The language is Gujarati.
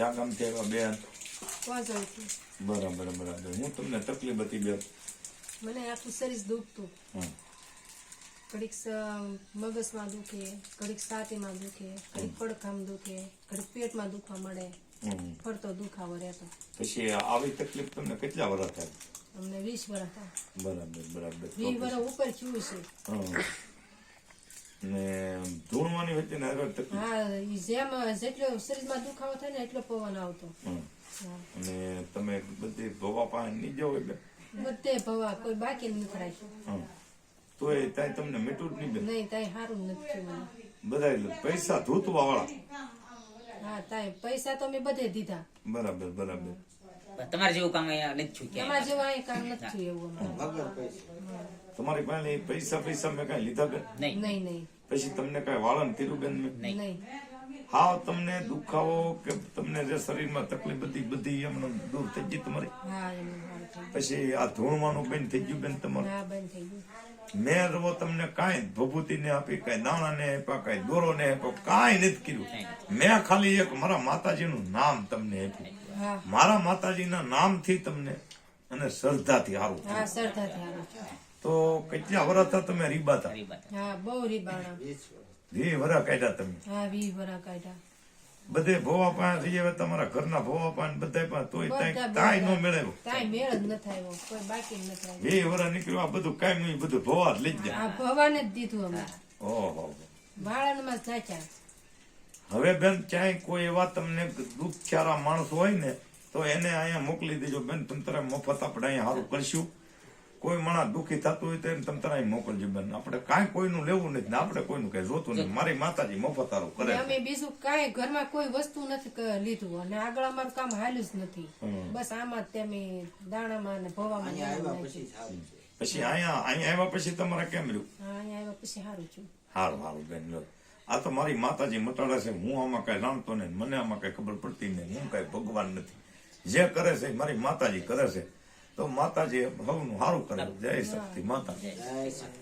ક્યાં ગામથી આવ્યા બેન? વાંચોળથી. બરાબર બરાબર. હું તમને તકલીફ હતી બેન? મને આખું શરીર દુખતું. હમ. ઘડીક મગજમાં દુખે, ઘડીક છાતીમાં દુખે, ઘડીક પડખામાં દુખે, ઘડીક પેટમાં દુખવા મળે, હમ. ફરતો દુખાવો રહેતો. પછી આવી તકલીફ તમને કેટલા વર્ષ થાય? અમને 20 વર્ષ થાય. બરાબર બરાબર. 20 વર્ષ ઉપર થયું છે. હમ. ને ધૂણવાની વચ્ચે ને હરવાર તકલીફ? હા, જેમ જેટલો શરીરમાં દુખાવો થાય ને એટલો પવન આવતો. હમ. હા. અને તમે બધી ભવા પાસે નહીં જાઓ એટલે? બધે ભવા કોઈ બાકી નથી રાખ્યું. હમ. તો એ ત્યાં તમને મીઠું જ નહીં બેન? નહીં, તાય સારું નથી થયું. બધા પૈસા ધૂતવા વાળા? હા, તાય પૈસા તો મેં બધે દીધા. બરાબર બરાબર. તમારે જેવું કામ અહીંયા નથી થયું ક્યાંય. તમારે જેવા અહીં કામ નથી થયું એવું અમારે. તમારી પાસે પૈસા મેં કઈ લીધા બેન? નહીં નહીં નહીં પછી તમને કઈ વાળન થયું બેન? મેં નહીં. હાવ તમને દુખાવો કે તમને જે શરીરમાં તકલીફ બધી એમને દૂર થઈ ગઈ તમારી? હા, એમ સારું થઈ ગયું. પછી આ ધૂણવાનું બેન થઈ ગયું બેન તમારું? હા, બંધ થઈ ગયું. મેં રવો તમને કાંઈ ભભૂતિ ને આપી, કાંઈ દાણા ને આપ્યા, કાંઈ દોરો ને આપ્યો, કાંઈ નથી કર્યું. મેં ખાલી એક મારા માતાજીનું નામ તમને આપ્યું. હા મારા માતાજીના નામથી તમને અને શ્રદ્ધાથી સારું હા, થયું. સરદારથી આવ્યું છે. તો કેટલા વર્ષ હતા તમે રીબાતા? સારી વાત. હા, બહુ રીબાણા. 20 વર્ષ કાઢ્યા તમે. હા, 20 વર્ષ કાઢ્યા. બધે ભોવા પાસે થઈ ગયા, તમારા ઘરના ભોવા પાસે બધા પાસે, તોય બધા કાંઈ નો મેળવ્યો. કાંઈ મેળ જ નથી આવ્યો, કોઈ બાકી જ નથી આવ્યું. 20 વર્ષ નીકળ્યું, આ બધું કાંઈ બધું ભોવા જ લઈ જ જાય. આ ભવાને જ દીધું અમે. ઓહો. બાળામાં જ નાખ્યા. હવે બેન ક્યાંય કોઈ એવા તમને દુઃખિયારા માણસ હોય ને તો એને અહીંયા મોકલી દેજો બેન. તમ તારે મફત આપણે અહીંયા સારું કરશું. કોઈ માણસ દુઃખી થતું હોય તો એને તમ તારે અહીં મોકલજો બેન. આપણે કાંઈ કોઈનું લેવું નથી ને આપણે કોઈનું કઈ જોતું નથી. મારી માતાજી મફત સારું કરે. અમે બીજું કાંઈ ઘરમાં કોઈ વસ્તુ નથી લીધું અને આગળ અમારું કામ હાલ્યું જ નથી. બસ આમાં જ તમે દાણામાં ને ભવામાં ને એમાં નાખ્યું. પછી અહીંયા આવ્યા પછી તમારે કેમ રહ્યું? હા, અહીંયા આવ્યા પછી સારું છું. સારું બેન. લો, આ તો મારી માતાજી મટાડે છે. હું આમાં કઈ જાણતો નહીં, મને આમાં કઈ ખબર પડતી નહીં. હું કઈ ભગવાન નથી. જે કરે છે મારી માતાજી કરે છે. તો માતાજી સૌનું સારું કરે. જય શક્તિ માતા. જય શ્રી